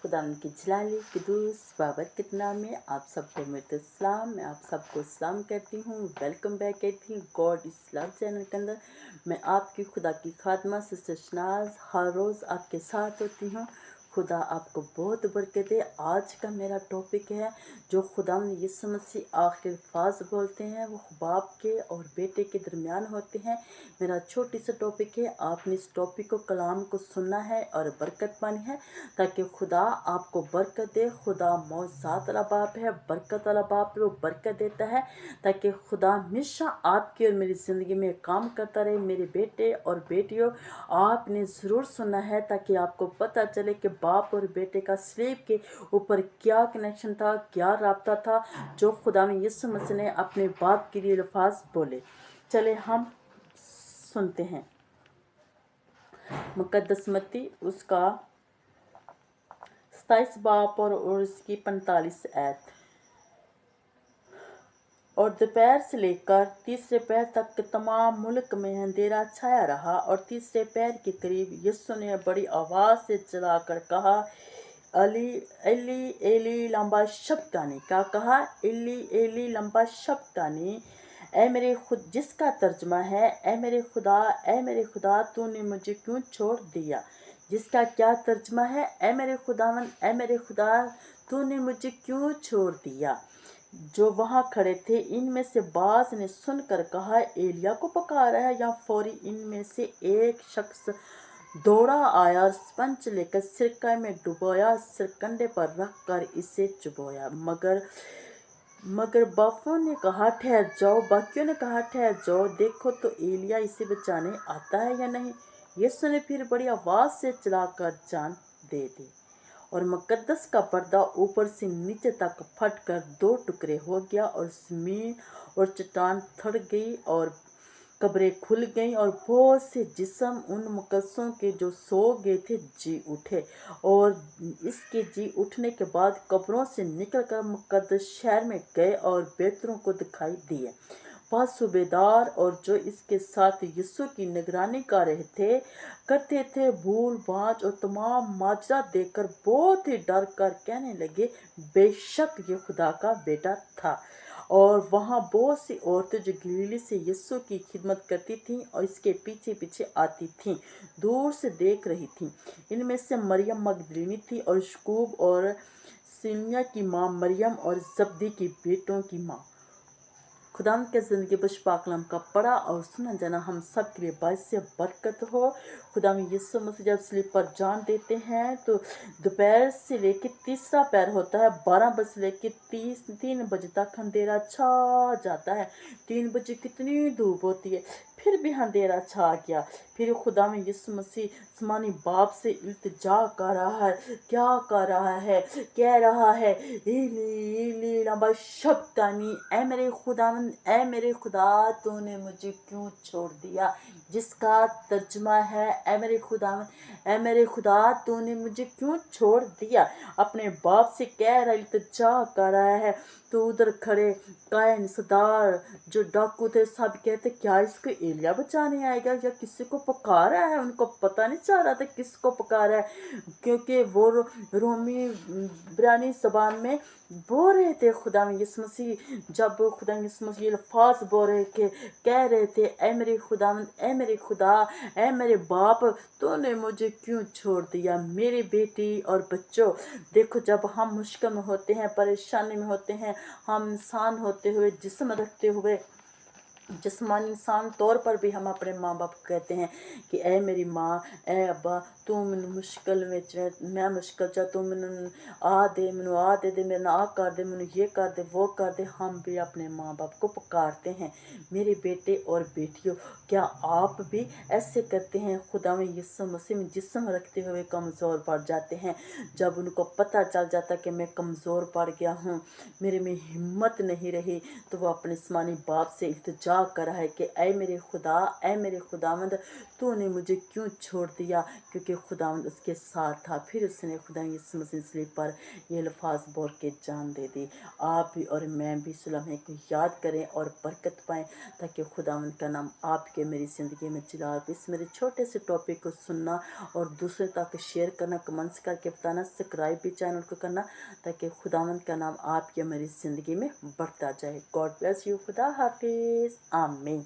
खुदावंद की जलाली कुदूस बाबरकत नाम में आप सबको मेरे सलाम। मैं आप सबको सलाम कहती हूँ, वेलकम बैक कहती हूँ गॉड इस लव चैनल के अंदर। मैं आपकी खुदा की खात्मा सिस्टर शनाज हर रोज़ आपके साथ होती हूँ। खुदा आपको बहुत बरकत दे। आज का मेरा टॉपिक है जो खुदावंद यीशु मसीह आखिरी अल्फाज बोलते हैं वो बाप के और बेटे के दरमियान होते हैं। मेरा छोटी सा टॉपिक है, आपने इस टॉपिक को कलाम को सुनना है और बरकत पानी है ताकि खुदा आपको बरकत दे। खुदा मौज़ात वाला बाप है, बरकत वाला बाप है, वो बरकत देता है ताकि खुदा हमेशा आपकी और मेरी ज़िंदगी में काम करता रहे। मेरे बेटे और बेटियों, आपने ज़रूर सुनना है ताकि आपको पता चले कि बाप और बेटे का स्लीप के ऊपर क्या कनेक्शन था, क्या राब्ता था जो खुदा में यीशु मसीह ने अपने बाप के लिए अल्फाज बोले। चले हम सुनते हैं मुकद्दस मत्ती उसका 27 बाप और उसकी 45 आयत। और दोपहर से लेकर तीसरे पहर तक तमाम मुल्क में अंधेरा छाया रहा और तीसरे पहर के करीब यीशु ने बड़ी आवाज़ से चिल्लाकर कहा, अली एली एली लंबा शब्दानी। क्या कहा? एली एली लंबा शब्दानी। ऐ मेरे खुद, जिसका तर्जमा है ऐ मेरे खुदा तूने मुझे क्यों छोड़ दिया। जिसका क्या तर्जमा है? ऐ मेरे खुदावन, ऐ मेरे खुदा तूने मुझे क्यों छोड़ दिया। जो वहां खड़े थे इनमें से बाज ने सुनकर कहा, एलिया को पुकारा है। या फौरी इनमें से एक शख्स दौड़ा आया और स्पंज लेकर सिरका में डुबोया, सिरकंडे पर रखकर इसे चुबोया। मगर बाकियों ने कहा ठहर जाओ, देखो तो एलिया इसे बचाने आता है या नहीं। यीशु ने फिर बड़ी आवाज से चिल्लाकर जान दे दी और मुकद्दस का पर्दा ऊपर से नीचे तक फटकर 2 टुकड़े हो गया और जमीन और चट्टान थड़ गई और कब्रें खुल गईं और बहुत से जिस्म उन मुकद्दसों के जो सो गए थे जी उठे। और इसके जी उठने के बाद कब्रों से निकलकर मुकद्दस शहर में गए और बेहतरों को दिखाई दिए। 5 सूबेदार और जो इसके साथ यीशु की निगरानी कर रहे थे करते थे भूल भांज और तमाम माजरा देखकर बहुत ही डर कर कहने लगे, बेशक ये खुदा का बेटा था। और वहाँ बहुत सी औरतें जो गलीली से यीशु की खिदमत करती थीं और इसके पीछे पीछे आती थीं, दूर से देख रही थीं। इनमें से मरियम मगदलीनी थी और यकूब और सिमिया की माँ मरियम और जब्दी की बेटों की माँ। खुदावंद के ज़िंदगी बश पाकलाम का पढ़ा और सुना जाना हम सब के लिए बायस से बरकत हो। खुदावंद यीशु मसीह जब स्लीप पर जान देते हैं तो दोपहर से लेकर तीसरा पैर होता है, 12 बजे से लेकर 3 बजे तक अंधेरा छा जाता है। 3 बजे कितनी धूप होती है, फिर भी अंधेरा छा गया। फिर खुदावंद यीशु मसीह आसमानी बाप से इल्तिजा कर रहा है, क्या कर रहा है? कह रहा है, इली इली लंबा शब्दानी, ऐ मेरे खुदावंद, ऐ मेरे खुदा तूने मुझे क्यों छोड़ दिया। जिसका तर्जमा है, ऐ मेरे खुदावंद, ऐ मेरे खुदा तूने मुझे क्यों छोड़ दिया। अपने बाप से कह रहा, इल्तिजा कर रहा है। तो उधर खड़े कायन सदार जो डाकू थे सब कहते, क्या इसको एलिया बचाने आएगा या किसी को पुकारा है। उनको पता नहीं चल रहा था किसको पुकारा है, क्योंकि वो रोमी इब्रानी ज़बान में बोल रहे थे। खुदा में यीशु मसीह जब खुदा में यीशु मसीह अल्फाज बोल रहे थे, कह रहे थे, ऐ मेरे खुदावंद, ऐ मेरे खुदा, ऐ मेरे बाप तूने मुझे क्यों छोड़ दिया। मेरे बेटी और बच्चों, देखो जब हम मुश्किल में होते हैं, परेशानी में होते हैं, हम इंसान होते हुए, जिस्म रखते हुए, जिस्मानी इंसान तौर पर भी हम अपने माँ बाप को कहते हैं कि ऐ मेरी माँ, ऐ अब्बा तू मैनू मुश्किल में मैं मुश्किल चा, तू मैनू आ दे, मैनू आ दे मेरा आ कर दे, मैनू ये कर दे, वो कर दे। हम भी अपने माँ बाप को पुकारते हैं। मेरे बेटे और बेटियों, क्या आप भी ऐसे करते हैं? खुदा में यीशु मसीह में जिस्म रखते हुए कमज़ोर पड़ जाते हैं। जब उनको पता चल जाता कि मैं कमज़ोर पड़ गया हूँ, मेरे में हिम्मत नहीं रही, तो वो अपने आसमानी बाप से इल्तिजा दुआ करा है कि ऐ मेरे खुदावंद तूने मुझे क्यों छोड़ दिया, क्योंकि खुदावंद उसके साथ था। फिर उसने खुदा यीशु मसीह पर ये अल्फाज बोल के जान दे दी। आप भी और मैं भी इस लम्हे को याद करें और बरकत पाएँ, ताकि खुदावंद का नाम आपके मेरी ज़िंदगी में चला। इस मेरे छोटे से टॉपिक को सुनना और दूसरे तक शेयर करना, कमेंट्स करके बताना, सब्सक्राइब भी चैनल को करना, ताकि खुदावंद का नाम आपकी मेरी ज़िंदगी में बढ़ता जाए। God bless you. खुदा हाफिज़। आमीन।